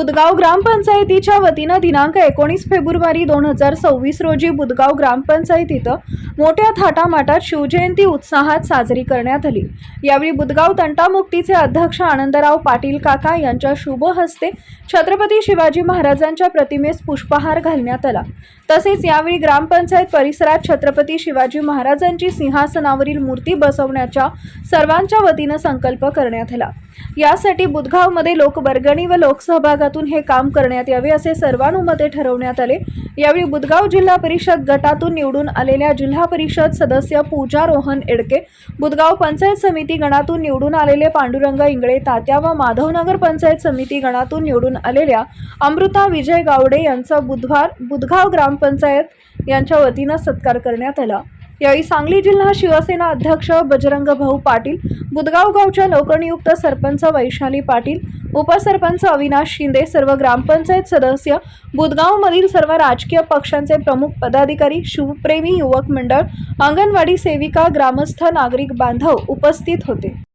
बुधगाव ग्रामपंचायतीच्या वतीनं दिनांक 19 फेब्रुवारी 2026 रोजी बुधगाव ग्रामपंचायतीत मोठ्या थाटामाटात शिवजयंती उत्साहात साजरी करण्यात आली। यावेळी बुधगाव तंटामुक्तीचे अध्यक्ष आनंदराव पाटील काका यांच्या शुभ हस्ते छत्रपती शिवाजी महाराजांच्या प्रतिमेस पुष्पहार घालण्यात आला। तसेच यावेळी ग्रामपंचायत परिसरात छत्रपती शिवाजी महाराजांची सिंहासनावरील मूर्ती बसवण्याचा सर्वांच्या वतीनं संकल्प करण्यात आला। यासाठी बुधगावमध्ये लोकवर्गणी व लोकसहभागातून हे काम करण्यात यावे असे सर्वानुमते ठरवण्यात आले। यावेळी बुधगाव जिल्हा परिषद गटातून निवडून आलेल्या जिल्हा परिषद सदस्य पूजा रोहन एडके, बुधगाव पंचायत समिती गणातून निवडून आलेले पांडुरंग इंगळे तात्या व माधवनगर पंचायत समिती गणातून निवडून आलेल्या अमृता विजय गावडे यांचा बुधगाव ग्रामपंचायत यांच्या वतीनं सत्कार करण्यात आला। यावेळी सांगली जिल्हा शिवसेना अध्यक्ष बजरंग भाऊ पाटील, बुधगाव गावच्या लोकनियुक्त सरपंच वैशाली पाटील, उपसरपंच अविनाश शिंदे, सर्व ग्रामपंचायत सदस्य, बुधगावमधील सर्व राजकीय पक्षांचे प्रमुख पदाधिकारी, शिवप्रेमी युवक मंडळ, अंगणवाडी सेविका, ग्रामस्थ, नागरिक बांधव उपस्थित होते।